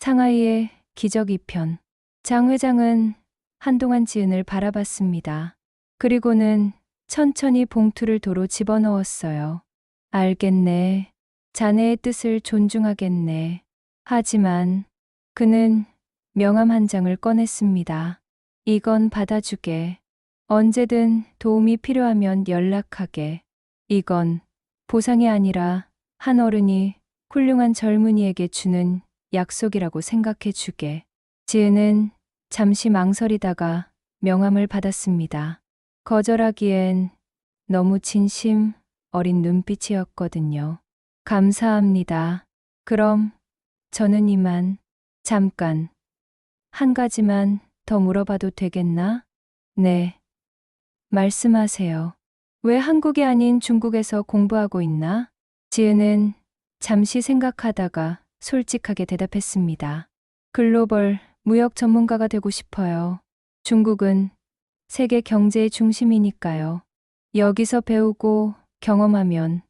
상하이의 기적 2편. 장 회장은 한동안 지은을 바라봤습니다. 그리고는 천천히 봉투를 도로 집어넣었어요. 알겠네. 자네의 뜻을 존중하겠네. 하지만 그는 명함 한 장을 꺼냈습니다. 이건 받아주게. 언제든 도움이 필요하면 연락하게. 이건 보상이 아니라 한 어른이 훌륭한 젊은이에게 주는 약속이라고 생각해 주게. 지은은 잠시 망설이다가 명함을 받았습니다. 거절하기엔 너무 진심 어린 눈빛이었거든요. 감사합니다. 그럼 저는 이만. 잠깐. 한 가지만 더 물어봐도 되겠나? 네. 말씀하세요. 왜 한국이 아닌 중국에서 공부하고 있나? 지은은 잠시 생각하다가 솔직하게 대답했습니다. 글로벌 무역 전문가가 되고 싶어요. 중국은 세계 경제의 중심이니까요. 여기서 배우고 경험하면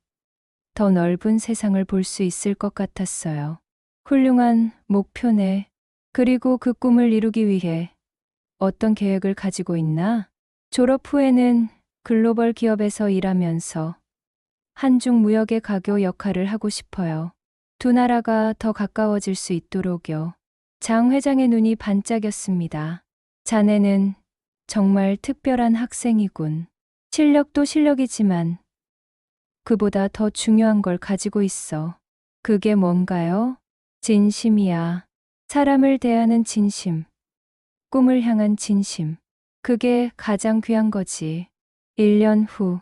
더 넓은 세상을 볼 수 있을 것 같았어요. 훌륭한 목표네. 그리고 그 꿈을 이루기 위해 어떤 계획을 가지고 있나? 졸업 후에는 글로벌 기업에서 일하면서 한중 무역의 가교 역할을 하고 싶어요. 두 나라가 더 가까워질 수 있도록요. 장 회장의 눈이 반짝였습니다. 자네는 정말 특별한 학생이군. 실력도 실력이지만 그보다 더 중요한 걸 가지고 있어. 그게 뭔가요? 진심이야. 사람을 대하는 진심. 꿈을 향한 진심. 그게 가장 귀한 거지. 1년 후.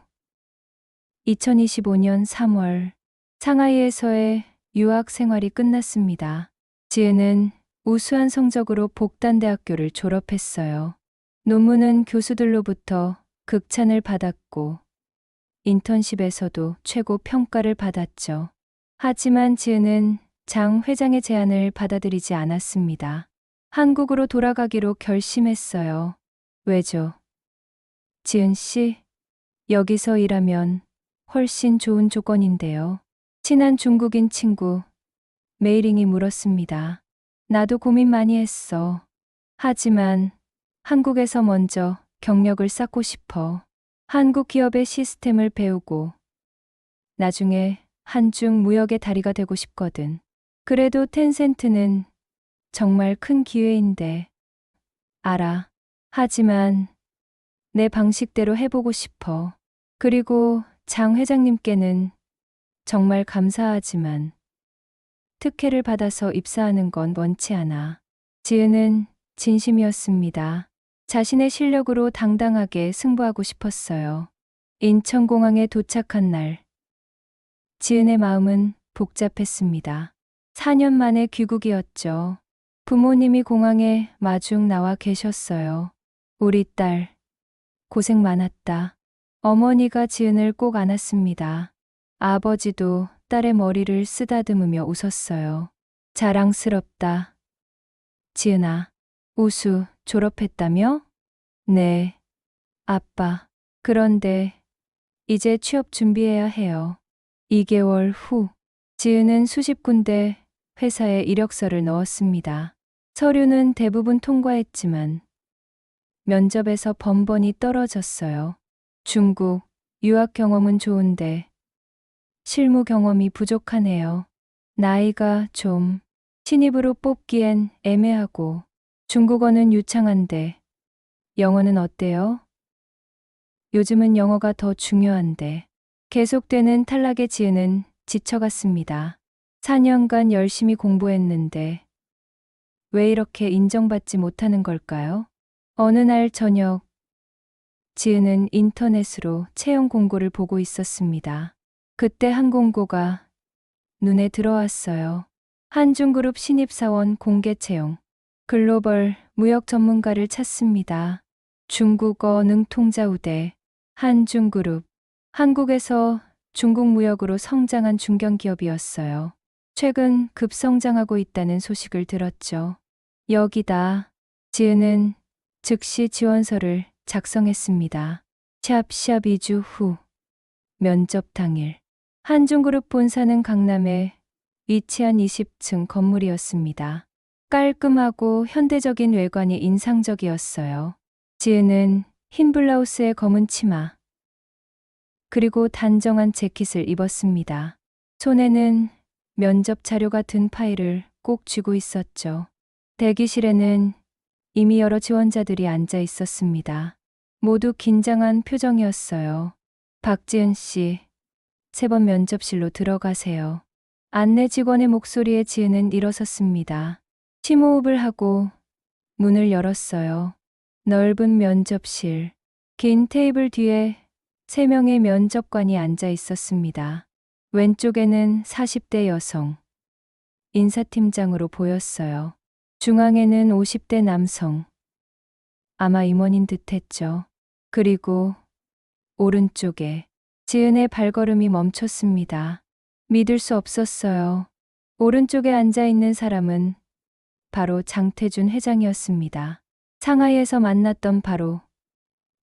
2025년 3월. 상하이에서의 유학 생활이 끝났습니다. 지은은 우수한 성적으로 복단대학교를 졸업했어요. 논문은 교수들로부터 극찬을 받았고 인턴십에서도 최고 평가를 받았죠. 하지만 지은은 장 회장의 제안을 받아들이지 않았습니다. 한국으로 돌아가기로 결심했어요. 왜죠? 지은 씨, 여기서 일하면 훨씬 좋은 조건인데요. 친한 중국인 친구 메이링이 물었습니다. 나도 고민 많이 했어. 하지만 한국에서 먼저 경력을 쌓고 싶어. 한국 기업의 시스템을 배우고 나중에 한중 무역의 다리가 되고 싶거든. 그래도 텐센트는 정말 큰 기회인데. 알아. 하지만 내 방식대로 해보고 싶어. 그리고 장 회장님께는 정말 감사하지만 특혜를 받아서 입사하는 건 원치 않아. 지은은 진심이었습니다. 자신의 실력으로 당당하게 승부하고 싶었어요. 인천공항에 도착한 날. 지은의 마음은 복잡했습니다. 4년 만에 귀국이었죠. 부모님이 공항에 마중 나와 계셨어요. 우리 딸, 고생 많았다. 어머니가 지은을 꼭 안았습니다. 아버지도 딸의 머리를 쓰다듬으며 웃었어요. 자랑스럽다. 지은아, 우수 졸업했다며? 네, 아빠. 그런데 이제 취업 준비해야 해요. 2개월 후, 지은은 수십 군데 회사에 이력서를 넣었습니다. 서류는 대부분 통과했지만 면접에서 번번이 떨어졌어요. 중국, 유학 경험은 좋은데 실무 경험이 부족하네요. 나이가 좀 신입으로 뽑기엔 애매하고 중국어는 유창한데 영어는 어때요? 요즘은 영어가 더 중요한데. 계속되는 탈락에 지은은 지쳐갔습니다. 4년간 열심히 공부했는데 왜 이렇게 인정받지 못하는 걸까요? 어느 날 저녁, 지은은 인터넷으로 채용 공고를 보고 있었습니다. 그때 한 공고가 눈에 들어왔어요. 한중그룹 신입사원 공개 채용. 글로벌 무역 전문가를 찾습니다. 중국어 능통자 우대. 한중그룹. 한국에서 중국 무역으로 성장한 중견기업이었어요. 최근 급성장하고 있다는 소식을 들었죠. 여기다. 지은은 즉시 지원서를 작성했습니다. 샵샵 2주 후. 면접 당일. 한중그룹 본사는 강남에 위치한 20층 건물이었습니다. 깔끔하고 현대적인 외관이 인상적이었어요. 지은은 흰 블라우스에 검은 치마, 그리고 단정한 재킷을 입었습니다. 손에는 면접 자료가 든 파일을 꼭 쥐고 있었죠. 대기실에는 이미 여러 지원자들이 앉아 있었습니다. 모두 긴장한 표정이었어요. 박지은 씨, 3번 면접실로 들어가세요. 안내 직원의 목소리에 지은은 일어섰습니다. 심호흡을 하고 문을 열었어요. 넓은 면접실, 긴 테이블 뒤에 3명의 면접관이 앉아 있었습니다. 왼쪽에는 40대 여성, 인사팀장으로 보였어요. 중앙에는 50대 남성, 아마 임원인 듯했죠. 그리고 오른쪽에 지은의 발걸음이 멈췄습니다. 믿을 수 없었어요. 오른쪽에 앉아 있는 사람은 바로 장태준 회장이었습니다. 상하이에서 만났던 바로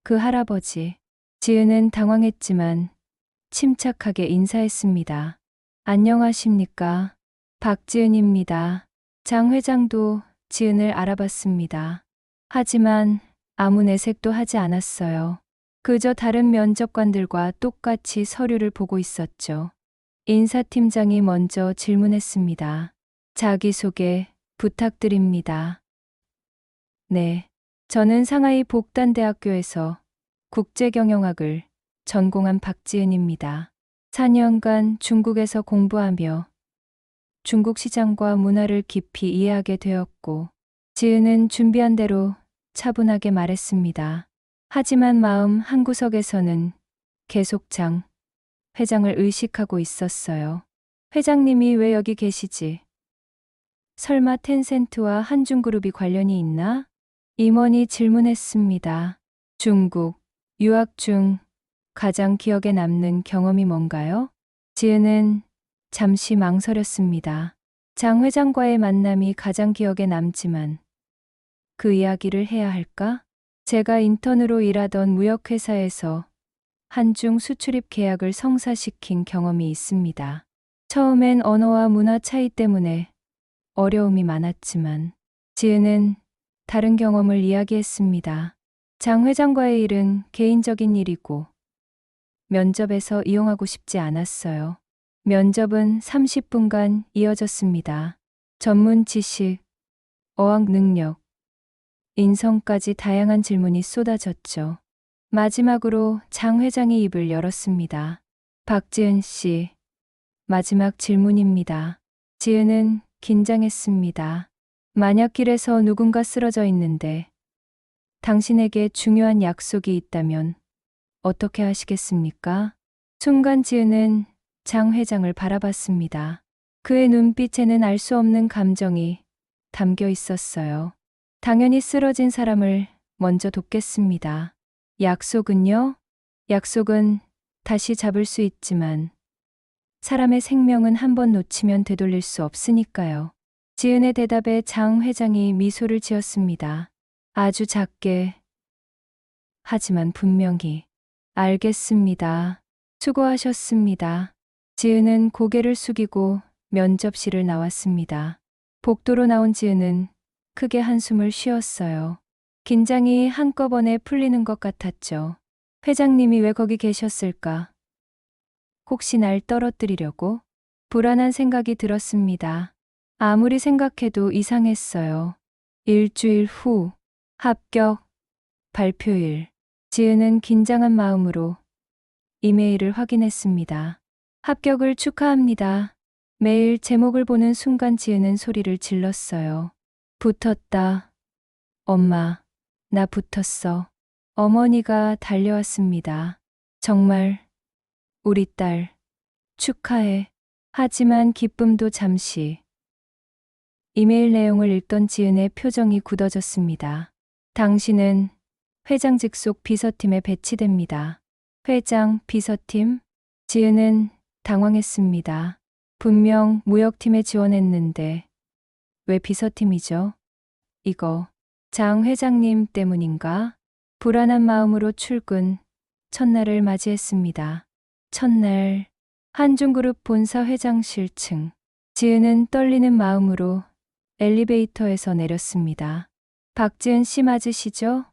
그 할아버지. 지은은 당황했지만 침착하게 인사했습니다. 안녕하십니까? 박지은입니다. 장 회장도 지은을 알아봤습니다. 하지만 아무 내색도 하지 않았어요. 그저 다른 면접관들과 똑같이 서류를 보고 있었죠. 인사팀장이 먼저 질문했습니다. 자기소개 부탁드립니다. 네, 저는 상하이 복단대학교에서 국제경영학을 전공한 박지은입니다. 4년간 중국에서 공부하며 중국 시장과 문화를 깊이 이해하게 되었고, 지은은 준비한 대로 차분하게 말했습니다. 하지만 마음 한구석에서는 계속 장 회장을 의식하고 있었어요. 회장님이 왜 여기 계시지? 설마 텐센트와 한중그룹이 관련이 있나? 임원이 질문했습니다. 중국, 유학 중 가장 기억에 남는 경험이 뭔가요? 지은은 잠시 망설였습니다. 장 회장과의 만남이 가장 기억에 남지만 그 이야기를 해야 할까? 제가 인턴으로 일하던 무역회사에서 한중 수출입 계약을 성사시킨 경험이 있습니다. 처음엔 언어와 문화 차이 때문에 어려움이 많았지만 지은은 다른 경험을 이야기했습니다. 장 회장과의 일은 개인적인 일이고 면접에서 이용하고 싶지 않았어요. 면접은 30분간 이어졌습니다. 전문 지식, 어학 능력, 인성까지 다양한 질문이 쏟아졌죠. 마지막으로 장 회장이 입을 열었습니다. 박지은 씨, 마지막 질문입니다. 지은은 긴장했습니다. 만약 길에서 누군가 쓰러져 있는데 당신에게 중요한 약속이 있다면 어떻게 하시겠습니까? 순간 지은은 장 회장을 바라봤습니다. 그의 눈빛에는 알 수 없는 감정이 담겨 있었어요. 당연히 쓰러진 사람을 먼저 돕겠습니다. 약속은요? 약속은 다시 잡을 수 있지만 사람의 생명은 한 번 놓치면 되돌릴 수 없으니까요. 지은의 대답에 장 회장이 미소를 지었습니다. 아주 작게, 하지만 분명히. 알겠습니다. 수고하셨습니다. 지은은 고개를 숙이고 면접실을 나왔습니다. 복도로 나온 지은은 크게 한숨을 쉬었어요. 긴장이 한꺼번에 풀리는 것 같았죠. 회장님이 왜 거기 계셨을까? 혹시 날 떨어뜨리려고? 불안한 생각이 들었습니다. 아무리 생각해도 이상했어요. 일주일 후, 합격, 발표일. 지은은 긴장한 마음으로 이메일을 확인했습니다. 합격을 축하합니다. 매일 제목을 보는 순간 지은은 소리를 질렀어요. 붙었다. 엄마, 나 붙었어. 어머니가 달려왔습니다. 정말, 우리 딸, 축하해. 하지만 기쁨도 잠시. 이메일 내용을 읽던 지은의 표정이 굳어졌습니다. 당신은 회장 직속 비서팀에 배치됩니다. 회장, 비서팀? 지은은 당황했습니다. 분명 무역팀에 지원했는데 왜 비서팀이죠? 이거 장 회장님 때문인가? 불안한 마음으로 출근 첫날을 맞이했습니다. 첫날 한중그룹 본사 회장실 층. 지은은 떨리는 마음으로 엘리베이터에서 내렸습니다. 박지은 씨 맞으시죠?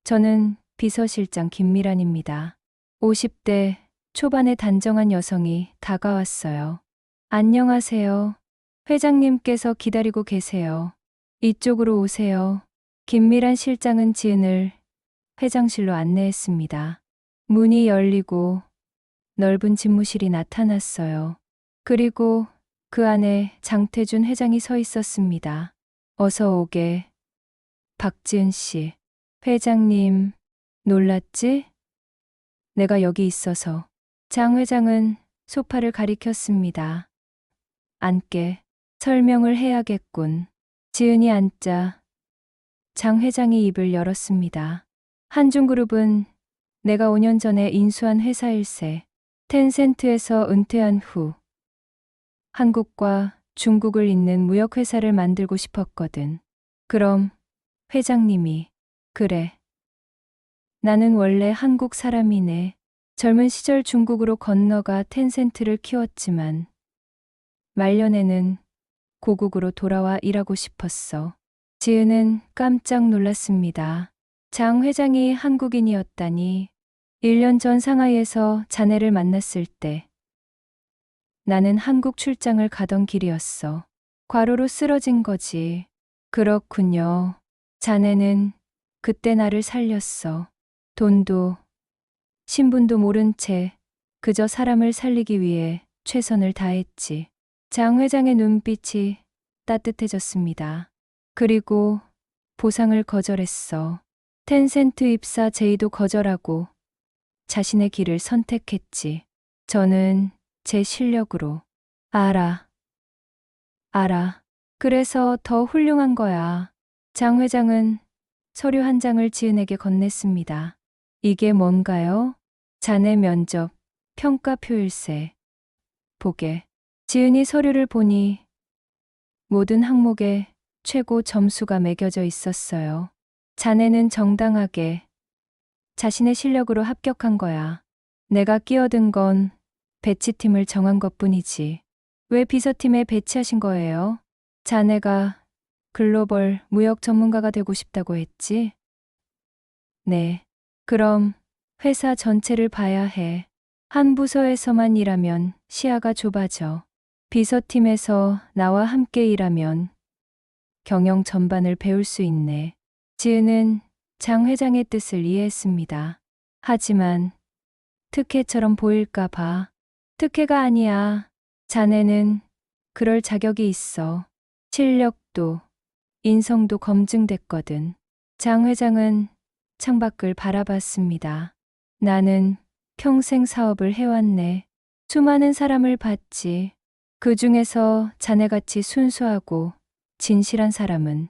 저는 비서실장 김미란입니다. 50대 초반의 단정한 여성이 다가왔어요. 안녕하세요. 회장님께서 기다리고 계세요. 이쪽으로 오세요. 김미란 실장은 지은을 회장실로 안내했습니다. 문이 열리고 넓은 집무실이 나타났어요. 그리고 그 안에 장태준 회장이 서 있었습니다. 어서 오게. 박지은 씨. 회장님, 놀랐지? 내가 여기 있어서. 장 회장은 소파를 가리켰습니다. 앉게. 설명을 해야겠군. 지은이 앉자. 장 회장이 입을 열었습니다. 한중그룹은 내가 5년 전에 인수한 회사일세. 텐센트에서 은퇴한 후 한국과 중국을 잇는 무역회사를 만들고 싶었거든. 그럼 회장님이 그래. 나는 원래 한국 사람이네. 젊은 시절 중국으로 건너가 텐센트를 키웠지만 말년에는 고국으로 돌아와 일하고 싶었어. 지은은 깜짝 놀랐습니다. 장 회장이 한국인이었다니. 1년 전 상하이에서 자네를 만났을 때 나는 한국 출장을 가던 길이었어. 과로로 쓰러진 거지. 그렇군요. 자네는 그때 나를 살렸어. 돈도 신분도 모른 채 그저 사람을 살리기 위해 최선을 다했지. 장 회장의 눈빛이 따뜻해졌습니다. 그리고 보상을 거절했어. 텐센트 입사 제의도 거절하고 자신의 길을 선택했지. 저는 제 실력으로. 알아. 그래서 더 훌륭한 거야. 장 회장은 서류 한 장을 지은에게 건넸습니다. 이게 뭔가요? 자네 면접 평가표일세. 보게. 지은이 서류를 보니 모든 항목에 최고 점수가 매겨져 있었어요. 자네는 정당하게 자신의 실력으로 합격한 거야. 내가 끼어든 건 배치팀을 정한 것뿐이지. 왜 비서팀에 배치하신 거예요? 자네가 글로벌 무역 전문가가 되고 싶다고 했지? 네. 그럼 회사 전체를 봐야 해. 한 부서에서만 일하면 시야가 좁아져. 비서팀에서 나와 함께 일하면 경영 전반을 배울 수 있네. 지은은 장 회장의 뜻을 이해했습니다. 하지만 특혜처럼 보일까 봐. 특혜가 아니야. 자네는 그럴 자격이 있어. 실력도 인성도 검증됐거든. 장 회장은 창밖을 바라봤습니다. 나는 평생 사업을 해왔네. 수많은 사람을 봤지. 그 중에서 자네같이 순수하고 진실한 사람은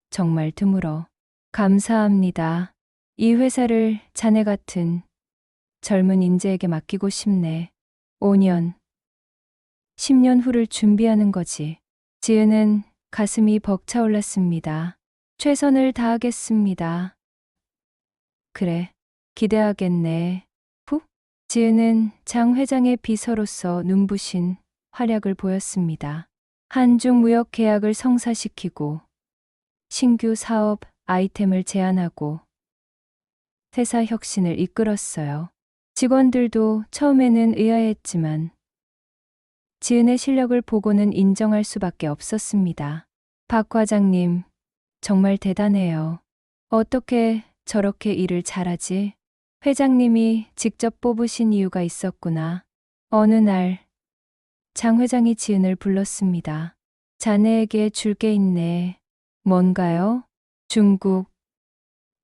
정말 드물어. 감사합니다. 이 회사를 자네 같은 젊은 인재에게 맡기고 싶네. 5년, 10년 후를 준비하는 거지. 지은은 가슴이 벅차올랐습니다. 최선을 다하겠습니다. 그래, 기대하겠네. 후? 지은은 장 회장의 비서로서 눈부신 활약을 보였습니다. 한중 무역 계약을 성사시키고 신규 사업 아이템을 제안하고 회사 혁신을 이끌었어요. 직원들도 처음에는 의아했지만 지은의 실력을 보고는 인정할 수밖에 없었습니다. 박 과장님, 정말 대단해요. 어떻게 저렇게 일을 잘하지? 회장님이 직접 뽑으신 이유가 있었구나. 어느 날 장 회장이 지은을 불렀습니다. 자네에게 줄 게 있네. 뭔가요? 중국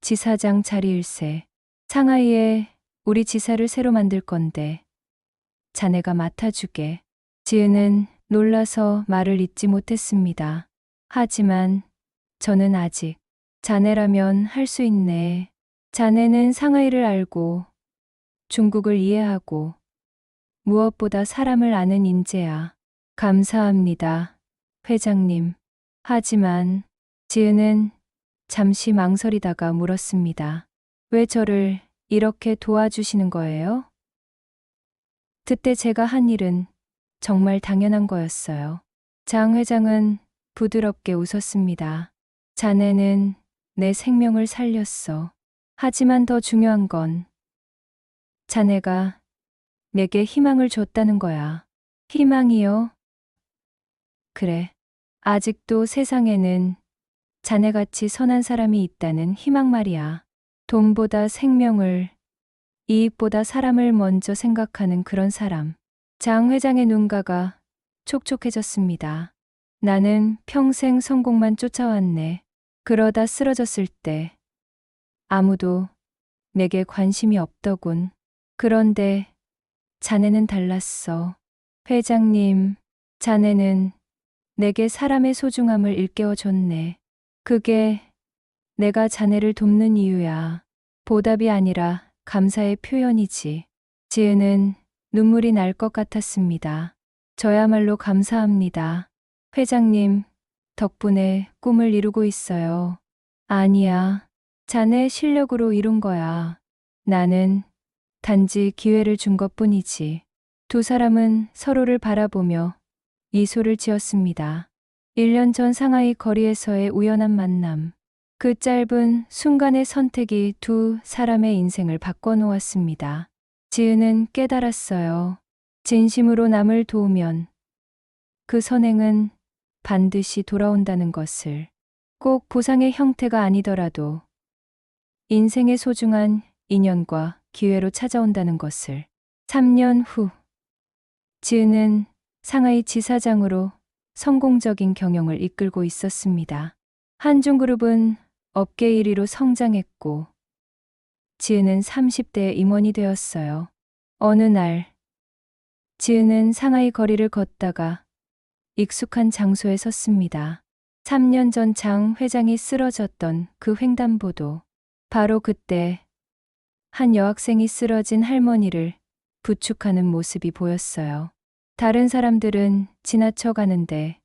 지사장 자리일세. 상하이에 우리 지사를 새로 만들 건데 자네가 맡아주게. 지은은 놀라서 말을 잇지 못했습니다. 하지만 저는 아직 자네라면 할 수 있네. 자네는 상하이를 알고 중국을 이해하고 무엇보다 사람을 아는 인재야. 감사합니다, 회장님. 하지만 지은은 잠시 망설이다가 물었습니다. 왜 저를 이렇게 도와주시는 거예요? 그때 제가 한 일은 정말 당연한 거였어요. 장 회장은 부드럽게 웃었습니다. 자네는 내 생명을 살렸어. 하지만 더 중요한 건 자네가 내게 희망을 줬다는 거야. 희망이요? 그래. 아직도 세상에는 자네같이 선한 사람이 있다는 희망 말이야. 돈보다 생명을, 이익보다 사람을 먼저 생각하는 그런 사람. 장 회장의 눈가가 촉촉해졌습니다. 나는 평생 성공만 쫓아왔네. 그러다 쓰러졌을 때 아무도 내게 관심이 없더군. 그런데 자네는 달랐어. 회장님, 자네는 내게 사람의 소중함을 일깨워줬네. 그게 내가 자네를 돕는 이유야. 보답이 아니라 감사의 표현이지. 지은은 눈물이 날 것 같았습니다. 저야말로 감사합니다. 회장님, 덕분에 꿈을 이루고 있어요. 아니야. 자네 실력으로 이룬 거야. 나는 단지 기회를 준 것뿐이지. 두 사람은 서로를 바라보며 미소를 지었습니다. 1년 전 상하이 거리에서의 우연한 만남. 그 짧은 순간의 선택이 두 사람의 인생을 바꿔놓았습니다. 지은은 깨달았어요. 진심으로 남을 도우면 그 선행은 반드시 돌아온다는 것을. 꼭 보상의 형태가 아니더라도 인생의 소중한 인연과 기회로 찾아온다는 것을. 3년 후, 지은은 상하이 지사장으로 성공적인 경영을 이끌고 있었습니다. 한중그룹은 업계 1위로 성장했고, 지은은 30대 임원이 되었어요. 어느 날, 지은은 상하이 거리를 걷다가 익숙한 장소에 섰습니다. 3년 전 장 회장이 쓰러졌던 그 횡단보도. 바로 그때 한 여학생이 쓰러진 할머니를 부축하는 모습이 보였어요. 다른 사람들은 지나쳐 가는데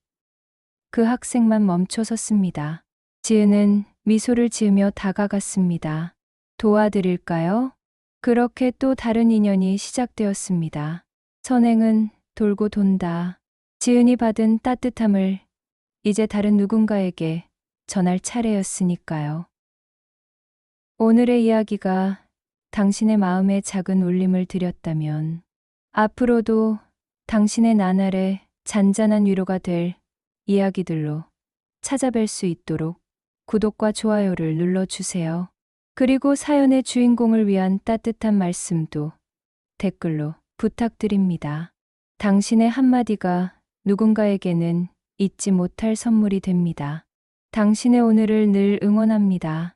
그 학생만 멈춰 섰습니다. 지은은 미소를 지으며 다가갔습니다. 도와드릴까요? 그렇게 또 다른 인연이 시작되었습니다. 선행은 돌고 돈다. 지은이 받은 따뜻함을 이제 다른 누군가에게 전할 차례였으니까요. 오늘의 이야기가 당신의 마음에 작은 울림을 드렸다면 앞으로도 당신의 나날에 잔잔한 위로가 될 이야기들로 찾아뵐 수 있도록 구독과 좋아요를 눌러주세요. 그리고 사연의 주인공을 위한 따뜻한 말씀도 댓글로 부탁드립니다. 당신의 한마디가 누군가에게는 잊지 못할 선물이 됩니다. 당신의 오늘을 늘 응원합니다.